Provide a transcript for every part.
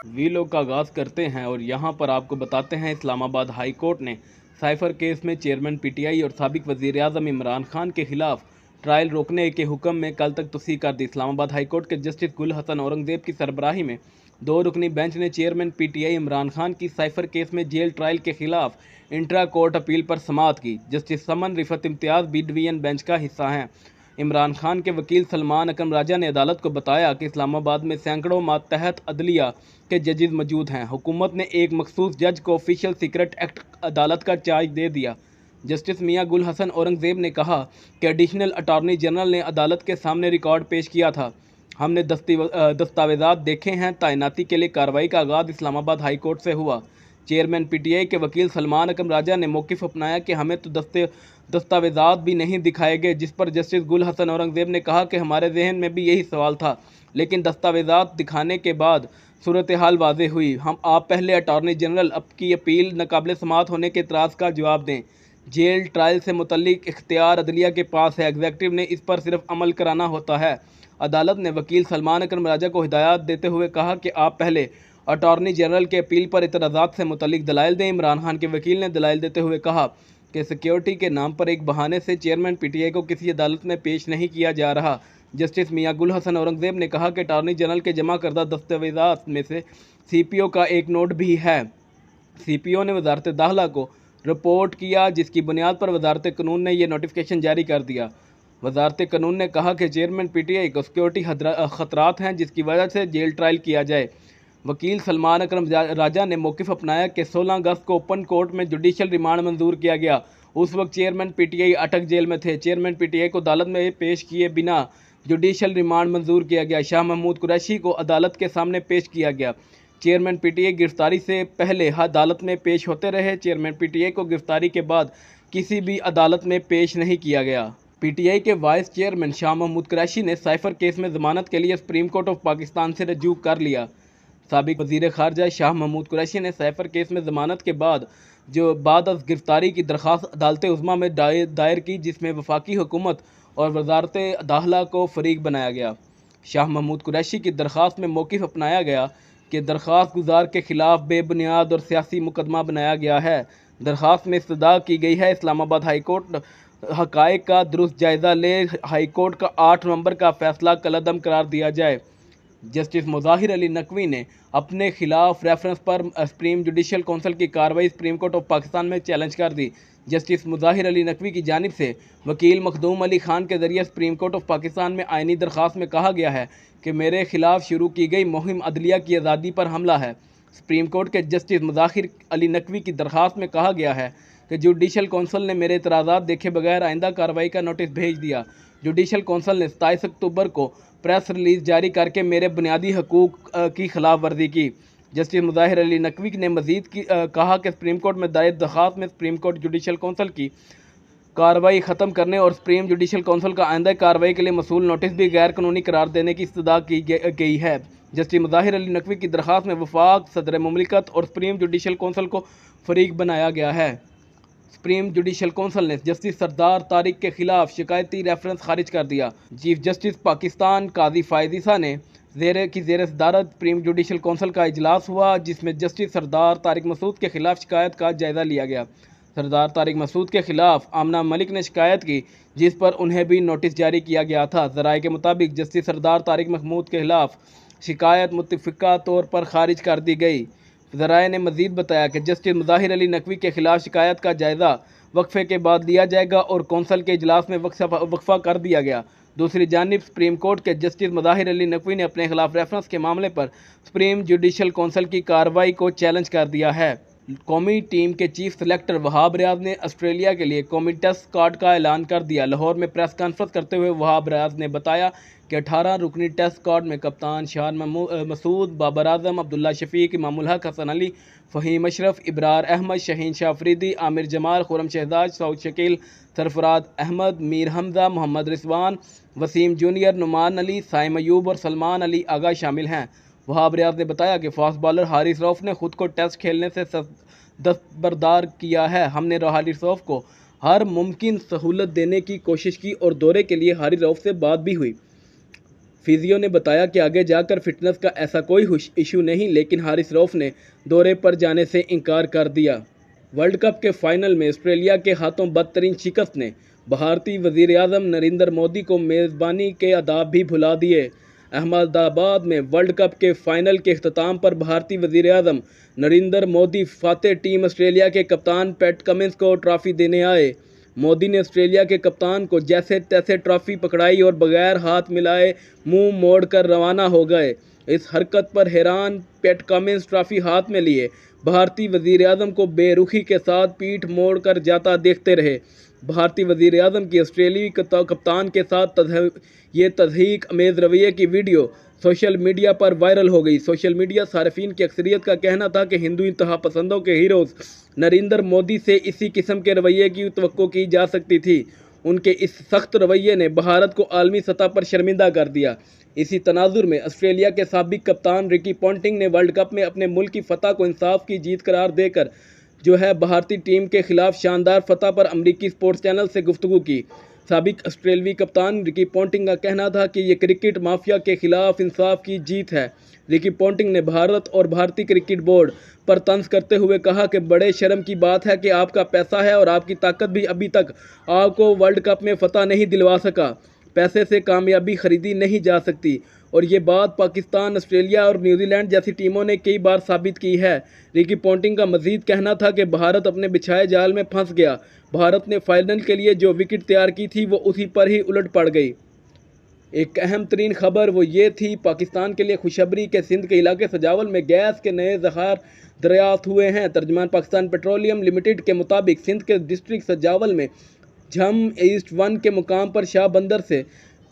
Value کا آغاز کرتے ہیں اور یہاں پر آپ کو بتاتے ہیں اسلام آباد ہائی کورٹ نے سائفر کیس میں چیئرمین پی ٹی آئی اور سابق وزیر اعظم عمران خان کے خلاف ٹرائل روکنے کے حکم میں کل تک توسیع کر دی۔ اسلام آباد ہائی کورٹ کے جسٹس گل حسن اورنگزیب کی سربراہی میں 2 رکنی بینچ نے چیئرمین پی ٹی آئی عمران خان کی سائفر کیس میں جیل ٹرائل کے خلاف انٹرا کورٹ اپیل پر سماعت کی۔ جسٹس سمن رفعت امتیاز بی ڈویژن بینچ کا حصہ ہیں۔ عمران خان کے وکیل سلمان اکرم راجہ نے عدالت کو بتایا کہ اسلام آباد میں سینکڑوں ماتحت عدلیہ کے ججز موجود ہیں۔ حکومت نے ایک مخصوص جج کو آفیشل سیکرٹ ایکٹ عدالت کا چارج دے دیا۔ جسٹس میاں گل حسن اورنگزیب نے کہا کہ ایڈیشنل اٹارنی جنرل نے عدالت کے سامنے ریکارڈ پیش کیا تھا۔ ہم نے دستاویزات دیکھے ہیں۔ تعیناتی کے لیے کارروائی کا آغاز اسلام آباد ہائی کورٹ سے ہوا۔ چیئرمین پی ٹی آئی کے وکیل سلمان اکرم راجہ نے موقف اپنایا کہ ہمیں تو دستاویزات بھی نہیں دکھائے گئے، جس پر جسٹس گل حسن اورنگزیب نے کہا کہ ہمارے ذہن میں بھی یہی سوال تھا، لیکن دستاویزات دکھانے کے بعد صورتحال واضح ہوئی۔ آپ پہلے اٹارنی جنرل کی اپیل ناقابل سماعت ہونے کے اعتراض کا جواب دیں۔ جیل ٹرائل سے متعلق اختیار عدلیہ کے پاس ہے، ایگزیکٹو نے اس پر صرف عمل کرانا ہوتا ہے۔ عدالت نے وکیل سلمان اکرم راجہ کو ہدایات دیتے ہوئے کہا کہ آپ پہلے اٹارنی جنرل کے اپیل پر اعتراضات سے متعلق دلائل دیں۔ عمران خان کے وکیل نے دلائل دیتے ہوئے کہا کہ سیکیورٹی کے نام پر ایک بہانے سے چیئرمین پی ٹی آئی کو کسی عدالت میں پیش نہیں کیا جا رہا۔ جسٹس میاں گل حسن اورنگزیب نے کہا کہ اٹارنی جنرل کے جمع کردہ دستاویزات میں سے سی پی او کا ایک نوٹ بھی ہے۔ سی پی او نے وزارت داخلہ کو رپورٹ کیا، جس کی بنیاد پر وزارت قانون نے یہ نوٹیفکیشن جاری کر دیا۔ وزارت قانون نے کہا کہ چیئرمین پی ٹی آئی کو سیکیورٹی خطرات ہیں، جس کی وجہ سے جیل ٹرائل کیا جائے۔ وکیل سلمان اکرم راجہ نے موقف اپنایا کہ 16 اگست کو اوپن کورٹ میں جوڈیشل ریمانڈ منظور کیا گیا۔ اس وقت chairman P T I Attock جیل میں تھے۔ چیئرمین پی ٹی آئی کو عدالت میں پیش کیے بنا جوڈیشل ریمانڈ منظور کیا گیا۔ شاہ محمود قریشی کو عدالت کے سامنے پیش کیا گیا۔ چیئرمین پی ٹی آئی گرفتاری سے پہلے عدالت میں پیش ہوتے رہے۔ چیئرمین پی ٹی آئی کو گرفتاری کے بعد کسی بھی عدالت میں پیش نہیں کیا گیا۔ پی ٹی آئی کے وائس چیئرمین شاہ محمود قریشی نے سائفر کیس میں ضمانت کے لیے سپریم کورٹ آف پاکستان سے رجوع کر لیا۔ سابق وزیر خارجہ شاہ محمود قریشی نے سائفر کیس میں ضمانت کے بعد از گرفتاری کی درخواست عدالت عظمیٰ میں دائر کی، جس میں وفاقی حکومت اور وزارت داخلہ کو فریق بنایا گیا۔ شاہ محمود قریشی کی درخواست میں موقف اپنایا گیا کہ درخواست گزار کے خلاف بے بنیاد اور سیاسی مقدمہ بنایا گیا ہے۔ درخواست میں استدعا کی گئی ہے اسلام آباد ہائی کورٹ حقائق کا درست جائزہ لے، ہائی کورٹ کا 8 نومبر کا فیصلہ کالعدم قرار دیا جائے۔ جسٹس مظاہر علی نقوی نے اپنے خلاف ریفرنس پر سپریم جوڈیشل کونسل کی کارروائی سپریم کورٹ آف پاکستان میں چیلنج کر دی۔ جسٹس مظاہر علی نقوی کی جانب سے وکیل مخدوم علی خان کے ذریعے سپریم کورٹ آف پاکستان میں آئینی درخواست میں کہا گیا ہے کہ میرے خلاف شروع کی گئی مہم عدلیہ کی آزادی پر حملہ ہے۔ سپریم کورٹ کے جسٹس مظاہر علی نقوی کی درخواست میں کہا گیا ہے کہ جوڈیشل کونسل نے میرے اعتراضات دیکھے بغیر آئندہ کارروائی کا نوٹس بھیج دیا۔ جوڈیشل کونسل نے 27 اکتوبر کو پریس ریلیز جاری کر کے میرے بنیادی حقوق کی خلاف ورزی کی۔ جسٹس مظاہر علی نقوی نے مزید کہا کہ سپریم کورٹ میں دائر درخواست میں سپریم کورٹ جوڈیشل کونسل کی کارروائی ختم کرنے اور سپریم جوڈیشل کونسل کا آئندہ کارروائی کے لیے موصول نوٹس بھی غیر قانونی قرار دینے کی استدعا کی گئی ہے۔ جسٹس مظاہر علی نقوی کی درخواست میں وفاق، صدر مملکت اور سپریم جوڈیشل کونسل کو فریق بنایا گیا ہے۔ سپریم جوڈیشل کونسل نے جسٹس سردار طارق کے خلاف شکایتی ریفرنس خارج کر دیا۔ چیف جسٹس پاکستان قاضی فائز عیسیٰ نے زیر صدارت سپریم جوڈیشل کونسل کا اجلاس ہوا، جس میں جسٹس سردار طارق مسعود کے خلاف شکایت کا جائزہ لیا گیا۔ سردار طارق مسعود کے خلاف آمنہ ملک نے شکایت کی، جس پر انہیں بھی نوٹس جاری کیا گیا تھا۔ ذرائع کے مطابق جسٹس سردار طارق محمود کے خلاف شکایت متفقہ طور پر خارج کر دی گئی۔ ذرائع نے مزید بتایا کہ جسٹس مظاہر علی نقوی کے خلاف شکایت کا جائزہ وقفے کے بعد لیا جائے گا اور کونسل کے اجلاس میں وقفہ کر دیا گیا۔ دوسری جانب سپریم کورٹ کے جسٹس مظاہر علی نقوی نے اپنے خلاف ریفرنس کے معاملے پر سپریم جوڈیشل کونسل کی کارروائی کو چیلنج کر دیا ہے۔ قومی ٹیم کے چیف سلیکٹر وہاب ریاض نے آسٹریلیا کے لیے قومی ٹیسٹ اسکواڈ کا اعلان کر دیا۔ لاہور میں پریس کانفرنس کرتے ہوئے وہاب ریاض نے بتایا کہ 18 رکنی ٹیسٹ اسکواڈ میں کپتان شان مسعود، بابر اعظم، عبداللہ شفیق، امام الحق، حسن علی، فہیم اشرف، ابرار احمد، شہین شاہ افریدی، عامر جمال، خرم شہزاد، سعود شکیل، سرفراز احمد، میر حمزہ، محمد رضوان، وسیم جونیئر، نعمان علی، سائم ایوب اور سلمان علی آغا شامل ہیں۔ وہاب ریاض نے بتایا کہ فاسٹ بالر حارث رؤف نے خود کو ٹیسٹ کھیلنے سے دستبردار کیا ہے۔ ہم نے حارث رؤف کو ہر ممکن سہولت دینے کی کوشش کی اور دورے کے لیے حارث رؤف سے بات بھی ہوئی۔ فیزیو نے بتایا کہ آگے جا کر فٹنس کا ایسا کوئی ایشو نہیں، لیکن حارث روف نے دورے پر جانے سے انکار کر دیا۔ ورلڈ کپ کے فائنل میں آسٹریلیا کے ہاتھوں بدترین شکست نے بھارتی وزیر اعظم نریندر مودی کو میزبانی کے آداب بھی بھلا دیے۔ احمد آباد میں ورلڈ کپ کے فائنل کے اختتام پر بھارتی وزیر اعظم نریندر مودی فاتح ٹیم آسٹریلیا کے کپتان پیٹ کمنس کو ٹرافی دینے آئے۔ مودی نے آسٹریلیا کے کپتان کو جیسے تیسے ٹرافی پکڑائی اور بغیر ہاتھ ملائے منہ موڑ کر روانہ ہو گئے۔ اس حرکت پر حیران پیٹ کمنس ٹرافی ہاتھ میں لیے بھارتی وزیر اعظم کو بے رخی کے ساتھ پیٹھ موڑ کر جاتا دیکھتے رہے۔ بھارتی وزیر اعظم کی آسٹریلوی کپتان کے ساتھ یہ تضحیک امیز رویے کی ویڈیو سوشل میڈیا پر وائرل ہو گئی۔ سوشل میڈیا صارفین کی اکثریت کا کہنا تھا کہ ہندو انتہا پسندوں کے ہیروز نریندر مودی سے اسی قسم کے رویے کی توقع کی جا سکتی تھی۔ ان کے اس سخت رویے نے بھارت کو عالمی سطح پر شرمندہ کر دیا۔ اسی تناظر میں آسٹریلیا کے سابق کپتان رکی پونٹنگ نے ورلڈ کپ میں اپنے ملک کی فتح کو انصاف کی جیت قرار دے کر بھارتی ٹیم کے خلاف شاندار فتح پر امریکی اسپورٹس چینل سے گفتگو کی۔ سابق آسٹریلوی کپتان رکی پونٹنگ کا کہنا تھا کہ یہ کرکٹ مافیا کے خلاف انصاف کی جیت ہے۔ رکی پونٹنگ نے بھارت اور بھارتی کرکٹ بورڈ پر طنز کرتے ہوئے کہا کہ بڑے شرم کی بات ہے کہ آپ کا پیسہ ہے اور آپ کی طاقت بھی ابھی تک آپ کو ورلڈ کپ میں فتح نہیں دلوا سکا۔ پیسے سے کامیابی خریدی نہیں جا سکتی، اور یہ بات پاکستان، آسٹریلیا اور نیوزی لینڈ جیسی ٹیموں نے کئی بار ثابت کی ہے۔ رکی پونٹنگ کا مزید کہنا تھا کہ بھارت اپنے بچھائے جال میں پھنس گیا۔ بھارت نے فائنل کے لیے جو وکٹ تیار کی تھی وہ اسی پر ہی الٹ پڑ گئی۔ ایک اہم ترین خبر وہ یہ تھی، پاکستان کے لیے خوشخبری کہ سندھ کے علاقے سجاول میں گیس کے نئے ذخائر دریافت ہوئے ہیں۔ ترجمان پاکستان پیٹرولیم لمیٹڈ کے مطابق سندھ کے ڈسٹرکٹ سجاول میں جھم ایسٹ 1 کے مقام پر شاہ بندر سے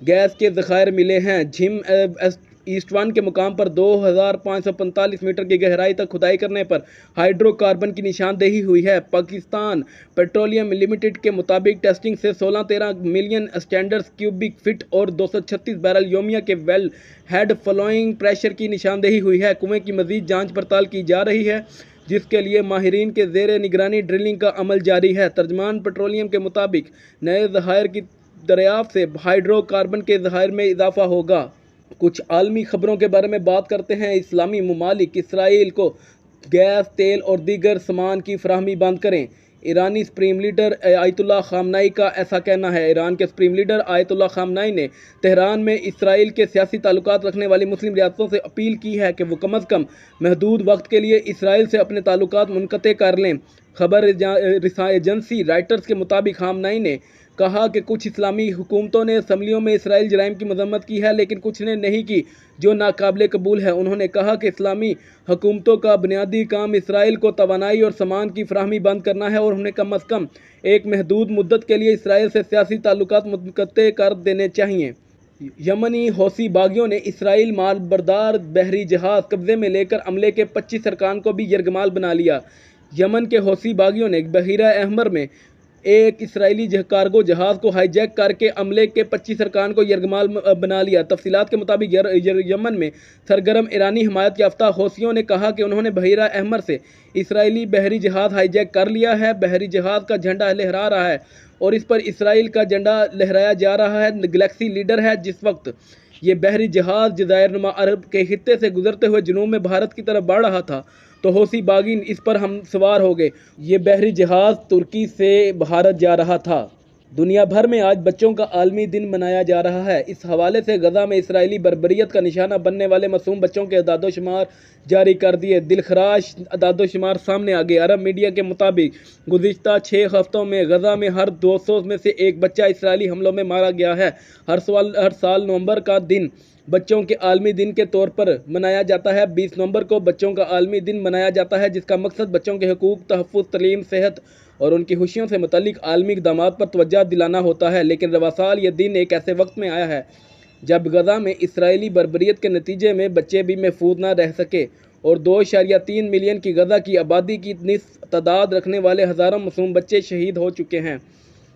گیس کے ذخائر ملے ہیں۔ جھم ایسٹ 1 کے مقام پر 2545 میٹر کی گہرائی تک کھدائی کرنے پر ہائیڈرو کاربن کی نشاندہی ہوئی ہے۔ پاکستان پیٹرولیم لمیٹڈ کے مطابق ٹیسٹنگ سے 16-13 ملین اسٹینڈرڈ کیوبک فٹ اور 236 بیرل یومیہ کے ویل ہیڈ فلوئنگ پریشر کی نشاندہی ہوئی ہے۔ کنویں کی مزید جانچ پڑتال کی جا رہی ہے، جس کے لیے ماہرین کے زیر نگرانی ڈرلنگ کا عمل جاری ہے۔ ترجمان پیٹرولیم کے مطابق نئے ذخائر کی دریافت سے ہائیڈرو کاربن کے ذخائر میں اضافہ ہوگا۔ کچھ عالمی خبروں کے بارے میں بات کرتے ہیں۔ اسلامی ممالک اسرائیل کو گیس، تیل اور دیگر سامان کی فراہمی بند کریں۔ ایرانی سپریم لیڈر آیت اللہ خامنائی کا ایسا کہنا ہے۔ ایران کے سپریم لیڈر آیت اللہ خامنائی نے تہران میں اسرائیل کے سیاسی تعلقات رکھنے والی مسلم ریاستوں سے اپیل کی ہے کہ وہ کم از کم محدود وقت کے لیے اسرائیل سے اپنے تعلقات منقطع کر لیں۔ خبر رساں ایجنسی رائٹرز کے مطابق خامنائی نے کہا کہ کچھ اسلامی حکومتوں نے اسمبلیوں میں اسرائیل جرائم کی مذمت کی ہے، لیکن کچھ نے نہیں کی، جو ناقابل قبول ہے۔ انہوں نے کہا کہ اسلامی حکومتوں کا بنیادی کام اسرائیل کو توانائی اور سامان کی فراہمی بند کرنا ہے، اور انہیں کم از کم ایک محدود مدت کے لیے اسرائیل سے سیاسی تعلقات منقطع کر دینے چاہئیں۔ یمنی حوثی باغیوں نے اسرائیل مال بردار بحری جہاز قبضے میں لے کر عملے کے 25 ارکان کو بھی یرغمال بنا لیا۔ یمن کے حوثی باغیوں نے بحیرہ احمر میں ایک اسرائیلی کارگو جہاز کو ہائی جیک کر کے عملے کے 25 ارکان کو یرغمال بنا لیا۔ تفصیلات کے مطابق یمن میں سرگرم ایرانی حمایت یافتہ حوثیوں نے کہا کہ انہوں نے بحیرہ احمر سے اسرائیلی بحری جہاز ہائی جیک کر لیا ہے۔ بحری جہاز کا جھنڈا لہرا رہا ہے اور اس پر اسرائیل کا جھنڈا لہرایا جا رہا ہے۔ گلیکسی لیڈر ہے۔ جس وقت یہ بحری جہاز جزائر نما عرب کے خطے سے گزرتے ہوئے جنوب میں بھارت کی طرف بڑھ رہا تھا تو حوثی باغی اس پر ہم سوار ہو گئے۔ یہ بحری جہاز ترکی سے بھارت جا رہا تھا۔ دنیا بھر میں آج بچوں کا عالمی دن منایا جا رہا ہے۔ اس حوالے سے غزہ میں اسرائیلی بربریت کا نشانہ بننے والے معصوم بچوں کے اعداد و شمار جاری کر دیے۔ دلخراش اعداد و شمار سامنے آ گئے۔ عرب میڈیا کے مطابق گزشتہ 6 ہفتوں میں غزہ میں ہر 200 میں سے ایک بچہ اسرائیلی حملوں میں مارا گیا ہے۔ ہر سال نومبر کا دن بچوں کے عالمی دن کے طور پر منایا جاتا ہے۔ 20 نومبر کو بچوں کا عالمی دن منایا جاتا ہے، جس کا مقصد بچوں کے حقوق، تحفظ، تعلیم، صحت اور ان کی خوشیوں سے متعلق عالمی اقدامات پر توجہ دلانا ہوتا ہے۔ لیکن رواں سال یہ دن ایک ایسے وقت میں آیا ہے جب غزہ میں اسرائیلی بربریت کے نتیجے میں بچے بھی محفوظ نہ رہ سکے اور 2.3 ملین کی غزہ کی آبادی کی نصف تعداد رکھنے والے ہزاروں معصوم بچے شہید ہو چکے ہیں۔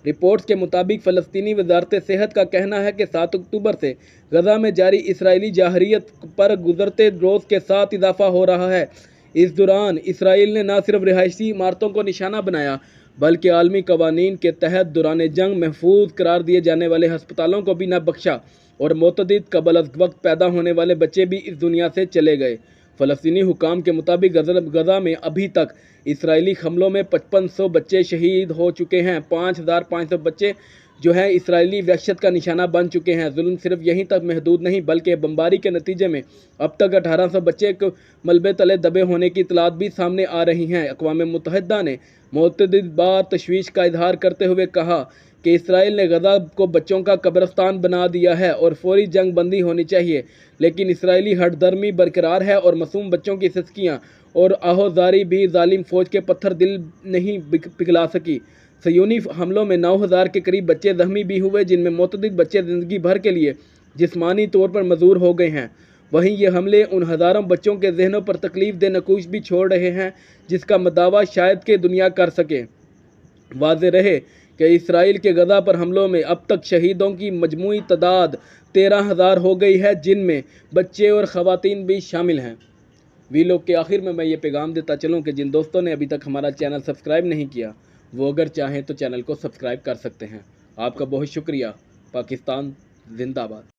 رپورٹس کے مطابق فلسطینی وزارت صحت کا کہنا ہے کہ 7 اکتوبر سے غزہ میں جاری اسرائیلی جارحیت پر گزرتے روز کے ساتھ اضافہ ہو رہا ہے۔ اس دوران اسرائیل نے نہ صرف رہائشی عمارتوں کو نشانہ بنایا بلکہ عالمی قوانین کے تحت دوران جنگ محفوظ قرار دیے جانے والے ہسپتالوں کو بھی نہ بخشا۔ اور متعدد قبل از وقت پیدا ہونے والے بچے بھی اس دنیا سے چلے گئے۔ فلسطینی حکام کے مطابق غزہ میں ابھی تک اسرائیلی حملوں میں 5500 بچے شہید ہو چکے ہیں۔ 5500 بچے جو ہیں اسرائیلی وحشت کا نشانہ بن چکے ہیں۔ ظلم صرف یہیں تک محدود نہیں بلکہ بمباری کے نتیجے میں اب تک 1800 بچے کو ملبے تلے دبے ہونے کی اطلاعات بھی سامنے آ رہی ہیں۔ اقوام متحدہ نے متعدد بار تشویش کا اظہار کرتے ہوئے کہا کہ اسرائیل نے غزہ کو بچوں کا قبرستان بنا دیا ہے اور فوری جنگ بندی ہونی چاہیے، لیکن اسرائیلی ہٹ درمی برقرار ہے اور معصوم بچوں کی سسکیاں اور آہوزاری بھی ظالم فوج کے پتھر دل نہیں پگھلا سکی۔ صہیونی حملوں میں 9000 کے قریب بچے زخمی بھی ہوئے، جن میں متعدد بچے زندگی بھر کے لیے جسمانی طور پر معذور ہو گئے ہیں۔ وہیں یہ حملے ان ہزاروں بچوں کے ذہنوں پر تکلیف دہ نقوش بھی چھوڑ رہے ہیں جس کا مداوع شاید کہ دنیا کر سکے۔ واضح رہے کہ اسرائیل کے غزہ پر حملوں میں اب تک شہیدوں کی مجموعی تعداد 13000 ہو گئی ہے، جن میں بچے اور خواتین بھی شامل ہیں۔ ویلوگ کے آخر میں یہ پیغام دیتا چلوں کہ جن دوستوں نے ابھی تک ہمارا چینل سبسکرائب نہیں کیا وہ اگر چاہیں تو چینل کو سبسکرائب کر سکتے ہیں۔ آپ کا بہت شکریہ۔ پاکستان زندہ باد۔